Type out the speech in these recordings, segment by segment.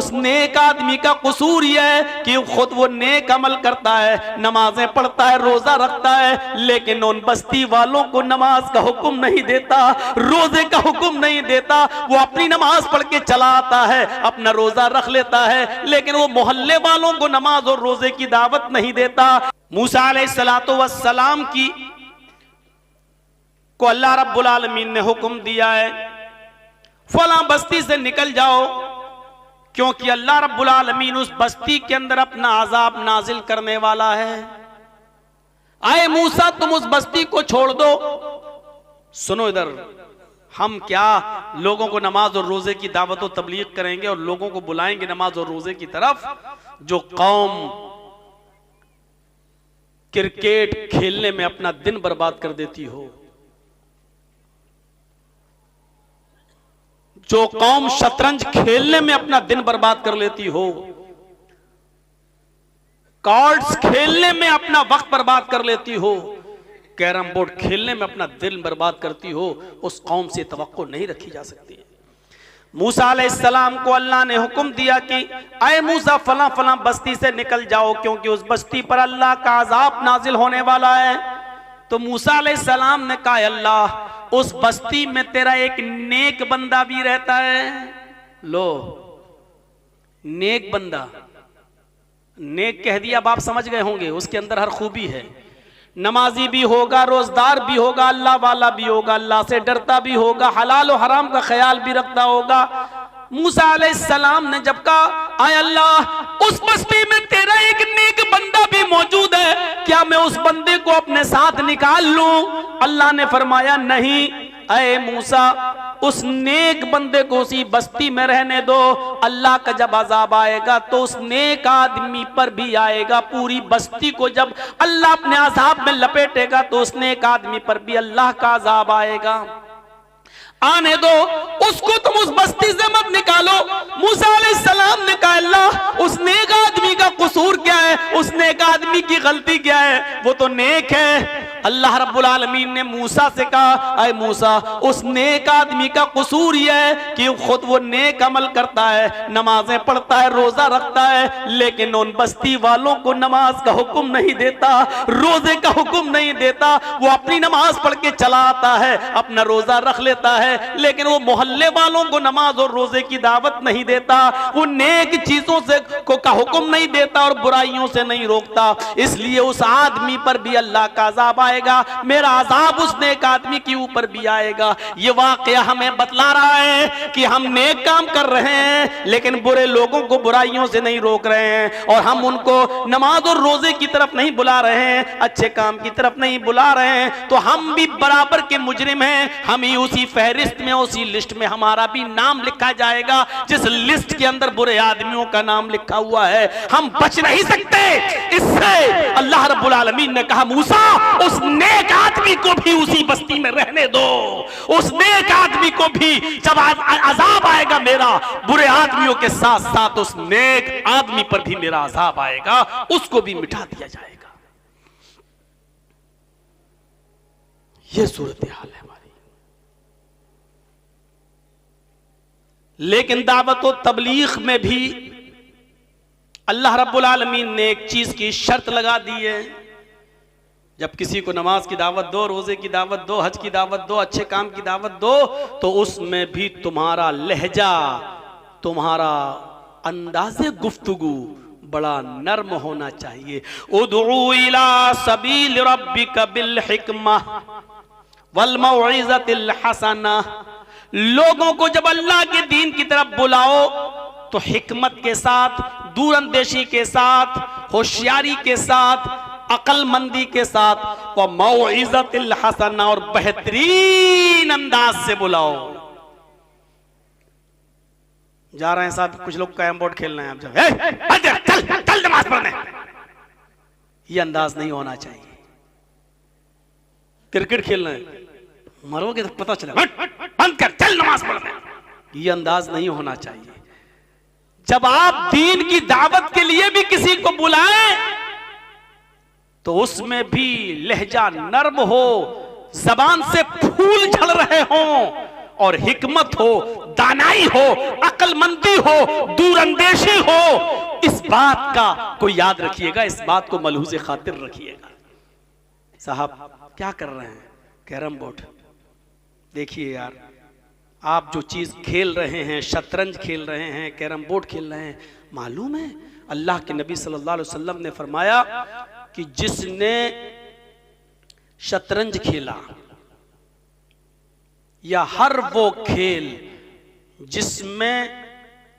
उस नेक आदमी का कसूर यह है कि खुद वो नेक अमल करता है, नमाजें पढ़ता है, रोजा रखता है, लेकिन उन बस्ती वालों को नमाज का हुक्म नहीं देता, रोजे का हुक्म नहीं देता। वो अपनी नमाज पढ़ के चला आता है, अपना रोजा रख लेता है, लेकिन वो मोहल्ले वालों को नमाज और रोजे की दावत नहीं देता। मूसा अलैहिस्सलातु वस्सलाम की को अल्लाह रब्बुल आलमीन ने हुक्म दिया है फला बस्ती से निकल जाओ, क्योंकि अल्लाह रब्बुल आलमीन उस बस्ती के अंदर अपना अजाब नाजिल करने वाला है। आए मूसा तुम उस बस्ती को छोड़ दो। सुनो इधर, हम क्या लोगों को नमाज और रोजे की दावत और तबलीग करेंगे और लोगों को बुलाएंगे नमाज और रोजे की तरफ, जो कौम क्रिकेट खेलने में अपना दिन बर्बाद कर देती हो, जो कौम शतरंज खेलने में अपना दिन बर्बाद कर लेती हो, कार्ड्स खेलने में अपना वक्त बर्बाद कर लेती हो, कैरम बोर्ड खेलने में अपना दिन बर्बाद करती हो, उस कौम से तवक्को नहीं रखी जा सकती। मूसा अलैहिस्सलाम को अल्लाह ने हुक्म दिया कि आए मूसा फला फला बस्ती से निकल जाओ, क्योंकि उस बस्ती पर अल्लाह का अजाब नाजिल होने वाला है। तो मूसा अलैहिस्सलाम ने कहा अल्लाह उस बस्ती में तेरा एक नेक बंदा भी रहता है। लो, नेक बंदा, नेक कह दिया, अब आप समझ गए होंगे उसके अंदर हर खूबी है। नमाजी भी होगा, रोजदार भी होगा, अल्लाह वाला भी होगा, अल्लाह से डरता भी होगा, हलाल और हराम का ख्याल भी रखता होगा। मूसा अलैहिस्सलाम ने जब कहा आय अल्लाह उस बस्ती में तेरा एक नेक बंदा भी मौजूद है, क्या मैं उस बंदे को अपने साथ निकाल लूं? अल्लाह ने फरमाया नहीं, अय मूसा उस नेक बंदे को उसी बस्ती में रहने दो। अल्लाह का जब अजाब आएगा तो उस नेक आदमी पर भी आएगा। पूरी बस्ती को जब अल्लाह अपने अजाब में लपेटेगा तो उस नेक आदमी पर भी अल्लाह का अजाब आएगा। आने दो उसको, तुम उस बस्ती से मत निकालो। मूसा अलैहिस्सलाम ने कहा अल्लाह उस नेक आदमी का कसूर क्या है, उस नेक आदमी की गलती क्या है, वो तो नेक है। अल्लाह रब्बुल आलमीन ने मूसा से कहा अय मूसा उस नेक आदमी का कसूर यह है कि खुद वो नेक अमल करता है, नमाजें पढ़ता है, रोजा रखता है, लेकिन उन बस्ती वालों को नमाज का हुक्म नहीं देता, रोजे का हुक्म नहीं देता। वो अपनी नमाज पढ़ के चला आता है, अपना रोजा रख लेता है, लेकिन वो मोहल्ले वालों को नमाज और रोजे की दावत नहीं देता। वो नेक चीजों से का हुक्म नहीं देता और बुराइयों से नहीं रोकता। इसलिए उस आदमी पर भी अल्लाह का अजाब आएगा, मेरा अजाब उस नेक आदमी के ऊपर भी आएगा। ये वाकया हमें बतला रहा है कि हम नेक काम कर रहे हैं लेकिन बुरे लोगों को बुराइयों से नहीं रोक रहे हैं, और हम उनको नमाज और रोजे की तरफ नहीं बुला रहे हैं, अच्छे काम की तरफ नहीं बुला रहे हैं, तो हम भी बराबर के मुजरिम हैं। हम ही उसी फहरिस्त में, उसी लिस्ट में हमारा भी नाम लिखा जाएगा जिस लिस्ट के अंदर बुरे आदमियों का नाम लिखा हुआ है। हम बच नहीं सकते इससे। अल्लाह रब्बुल आलमीन ने कहा मूसा उस नेक आदमी को भी उसी बस्ती में रहने दो। उस नेक आदमी को भी जब अजाब आएगा मेरा, बुरे आदमियों के साथ साथ उस नेक आदमी पर भी मेरा अजाब आएगा, उसको भी मिटा दिया जाएगा। यह सूरत हाल है हमारी। लेकिन दावत और तबलीग में भी अल्लाह रब्बुल आलमीन ने एक चीज की शर्त लगा दी है। जब किसी को नमाज की दावत दो, रोजे की दावत दो, हज की दावत दो, अच्छे काम की दावत दो, तो उसमें भी तुम्हारा लहजा, तुम्हारा अंदाज़े गुफ्तगू बड़ा नर्म होना चाहिए। उदउ इला सबील रब्बिका बिल हिकमा वल मौइज़तिल हसना। लोगों को जब अल्लाह के दीन की तरफ बुलाओ तो हिकमत के साथ, दूरंदेशी के साथ, होशियारी के साथ, अक्लमंदी के साथ, व मौइज़तिल हसना, और बेहतरीन अंदाज से बुलाओ। जा रहे हैं साहब कुछ लोग कैरम बोर्ड खेलना है, आप चल चल चल नमाज पढ़ने, ये अंदाज नहीं होना चाहिए। क्रिकेट खेलना है, मरोगे तो पता चलेगा, बंद कर, चल नमाज पढ़ने, ये अंदाज नहीं होना चाहिए। जब आप दीन की दावत के लिए भी किसी को बुलाएं तो उसमें भी लहजा नर्म हो, जबान से फूल झड़ रहे हों, और हिकमत हो, दानाई हो, अक्लमंदी हो, दूरंदेशी हो, इस बात का कोई याद रखिएगा, इस बात को मलहूज़ खातिर रखिएगा। साहब क्या कर रहे हैं? Carrom board. देखिए यार, आप जो चीज खेल रहे हैं, शतरंज खेल रहे हैं, कैरम बोर्ड खेल रहे हैं, मालूम है अल्लाह के नबी सल्लल्लाहु अलैहि वसल्लम ने फरमाया कि जिसने शतरंज खेला या हर वो खेल जिसमें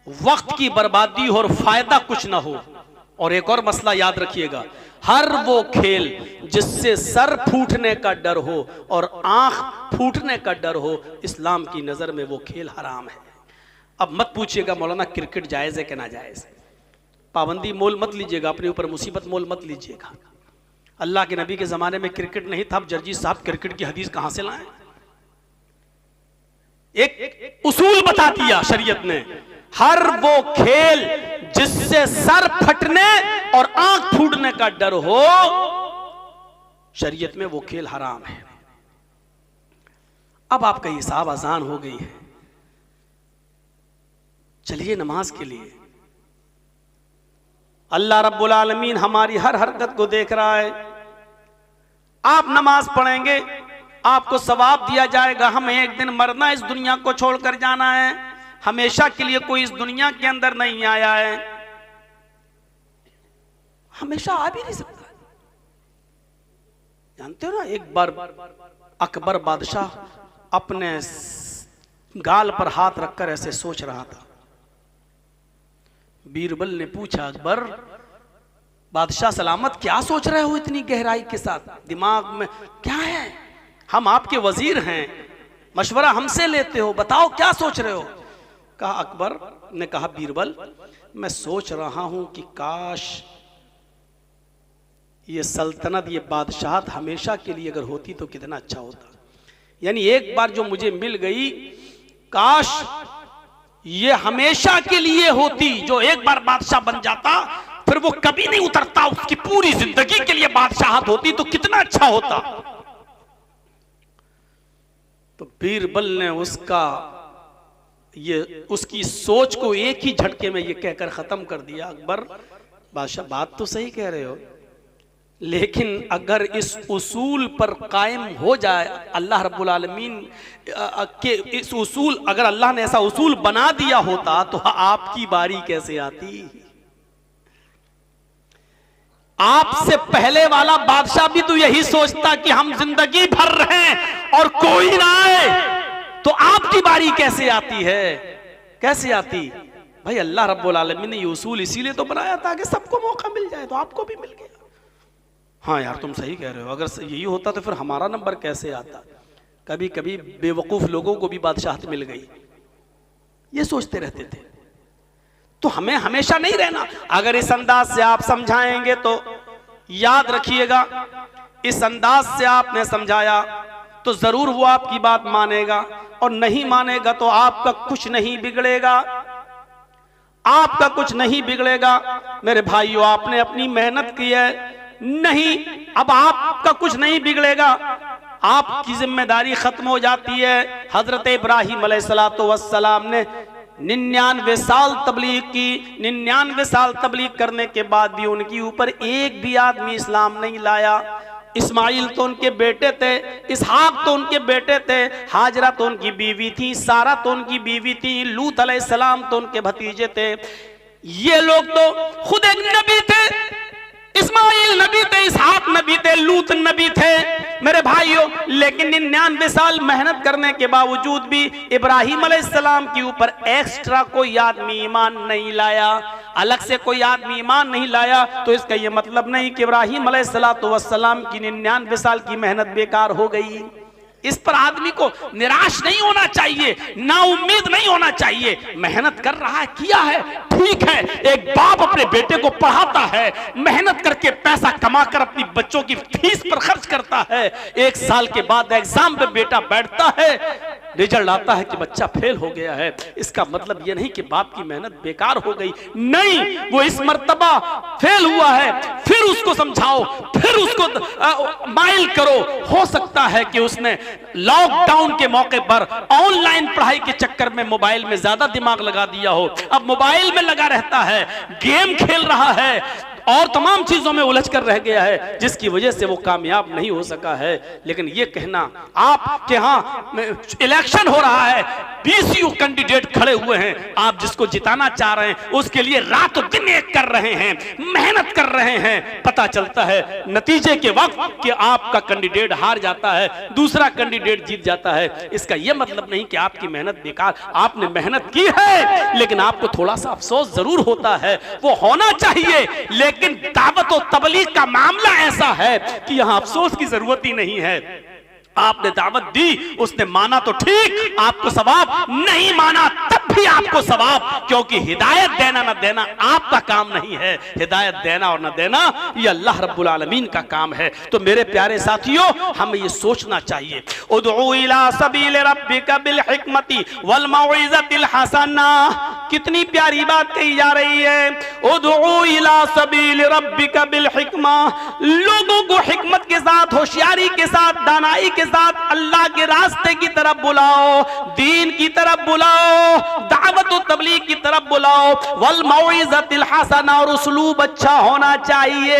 वक्त की बर्बादी हो और फायदा कुछ ना हो, और एक और मसला याद रखिएगा, हर वो खेल जिससे सर फूटने का डर हो और आंख फूटने का डर हो, इस्लाम की नजर में वो खेल हराम है। अब मत पूछिएगा मौलाना क्रिकेट जायज है कि ना जायज, पाबंदी मोल मत लीजिएगा, अपने ऊपर मुसीबत मोल मत लीजिएगा। अल्लाह के नबी के जमाने में क्रिकेट नहीं था, अब जर्जी साहब क्रिकेट की हदीस कहां से लाए? एक उसूल बता दिया शरीयत ने, हर वो खेल जिससे सर फटने और आंख फूटने का डर हो, शरीयत में वो खेल हराम है। अब आपका हिसाब आसान हो गई है, चलिए नमाज के लिए। अल्लाह रब्बुल आलमीन हमारी हर हरकत को देख रहा है। आप नमाज पढ़ेंगे, आपको सवाब दिया जाएगा। हमें एक दिन मरना, इस दुनिया को छोड़कर जाना है, हमेशा के लिए कोई इस दुनिया के अंदर नहीं आया है, हमेशा आ भी नहीं सकता। जानते हो ना, एक बार अकबर बादशाह अपने गाल पर हाथ रखकर ऐसे सोच रहा था। बीरबल ने पूछा, अकबर बादशाह सलामत, क्या सोच रहे हो इतनी गहराई के साथ, दिमाग में क्या है? हम आपके वजीर हैं, मशवरा हमसे लेते हो, बताओ क्या सोच रहे हो? कहा, अकबर ने कहा, बीरबल मैं सोच रहा हूं कि काश ये सल्तनत, ये बादशाहत हमेशा के लिए अगर होती तो कितना अच्छा होता। यानी एक बार जो मुझे मिल गई, काश ये हमेशा के लिए होती। जो एक बार बादशाह बन जाता फिर वो कभी नहीं उतरता, उसकी पूरी जिंदगी के लिए बादशाहत होती तो कितना अच्छा होता। तो बीरबल ने उसकी सोच को एक ही झटके में ये कहकर खत्म कर दिया, अकबर बादशाह बात तो सही कह रहे हो, लेकिन अगर इस उसूल पर कायम हो जाए, अल्लाह रब्बुल आलमीन के इस उसूल, अगर अल्लाह ने ऐसा उसूल बना दिया होता तो आपकी बारी कैसे आती? आपसे पहले वाला बादशाह भी तो यही सोचता कि हम जिंदगी भर रहें और कोई ना आए, तो आपकी बारी कैसे आती है? कैसे आती? भाई अल्लाह रब्बुल आलमीन ने ये उसूल इसीलिए तो बनाया ताकि सबको मौका मिल जाए, तो आपको भी मिल गया। हाँ यार तुम सही कह रहे हो, अगर यही होता तो फिर हमारा नंबर कैसे आता? कभी कभी बेवकूफ लोगों को भी बादशाहत मिल गई, ये सोचते रहते थे। तो हमें हमेशा नहीं रहना। अगर इस अंदाज से आप समझाएंगे तो याद रखिएगा, इस अंदाज से आपने समझाया तो जरूर वो आपकी बात मानेगा, और नहीं मानेगा तो आपका कुछ नहीं बिगड़ेगा, आपका कुछ नहीं बिगड़ेगा। मेरे भाइयों, आपने अपनी मेहनत की है, नहीं अब आपका कुछ नहीं बिगड़ेगा, आपकी जिम्मेदारी खत्म हो जाती है। हजरत इब्राहिम अलैहिस्सलातु वस्सलाम ने 99 साल तबलीग की, 99 साल तबलीग करने के बाद भी उनके ऊपर एक भी आदमी इस्लाम नहीं लाया। इस्माइल तो उनके बेटे थे, इसहाक तो उनके बेटे थे, हाजरा तो उनकी बीवी थी, सारा तो उनकी बीवी थी, लूत अलैहिस्सलाम तो उनके भतीजे थे। ये लोग तो खुद एक नबी थे, इस्माइल नबी थे, इसहाक नबी थे, लूत नबी थे मेरे भाइयों। लेकिन 99 साल मेहनत करने के बावजूद भी इब्राहिम अलैहिस्सलाम के ऊपर एक्स्ट्रा कोई आदमी ईमान नहीं लाया, अलग से कोई आदमी ईमान नहीं लाया। तो इसका यह मतलब नहीं कि इब्राहिम अलैहिस्सलातु वस्सलाम की 99 साल की मेहनत बेकार हो गई। इस पर आदमी को निराश नहीं होना चाहिए, नाउम्मीद नहीं होना चाहिए। मेहनत कर रहा है, किया है, ठीक है। एक बाप अपने बेटे को पढ़ाता है, मेहनत करके पैसा कमाकर अपनी बच्चों की फीस पर खर्च करता है। 1 साल के बाद एग्जाम पे बेटा बैठता है, रिजल्ट आता है कि बच्चा फेल हो गया है। इसका मतलब यह नहीं कि बाप की मेहनत बेकार हो गई, नहीं, वो इस मर्तबा फेल हुआ है, फिर उसको समझाओ, फिर उसको माइल करो। हो सकता है कि उसने लॉकडाउन के मौके पर ऑनलाइन पढ़ाई के चक्कर में मोबाइल में ज्यादा दिमाग लगा दिया हो, अब मोबाइल में लगा रहता है, गेम खेल रहा है और तमाम चीजों में उलझ कर रह गया है, जिसकी वजह से वो कामयाब नहीं हो सका है। लेकिन ये कहना, आपके यहां इलेक्शन हो रहा है, 20 कैंडिडेट खड़े हुए हैं, आप जिसको जिताना चाह रहे हैं उसके लिए रात दिन एक कर रहे हैं, मेहनत कर रहे हैं, पता चलता है नतीजे के वक्त कि आपका कैंडिडेट हार जाता है, दूसरा कैंडिडेट जीत जाता है। इसका यह मतलब नहीं कि आपकी मेहनत बेकार, आपने मेहनत की है, लेकिन आपको थोड़ा सा अफसोस जरूर होता है, वो होना चाहिए। लेकिन दावत और तबलीग का मामला ऐसा है कि यहां अफसोस की जरूरत ही नहीं है। आपने दावत दी, उसने माना तो ठीक, आपको सवाब, नहीं माना तब भी आपको सवाब, क्योंकि हिदायत देना ना देना आपका काम नहीं है, हिदायत देना और ना देना ये अल्लाह रब्बुल आलमीन का काम है। तो मेरे प्यारे साथियों, हमें ये सोचना चाहिए, उदउ इला सबील रब्बिका बिल हिकमति वल मौइज़तिल हसना। कितनी प्यारी बात कही जा रही है, उदउ इला सबील रब्बिका बिल हिकमा, लोगों को हिकमत के साथ, होशियारी के साथ, दानाई के साथ अल्लाह के रास्ते की तरफ बुलाओ, दीन की तरफ बुलाओ, दावत और तबलीग की तरफ बुलाओ, वल मौइज़तिल हसना, और उसलूब अच्छा होना चाहिए।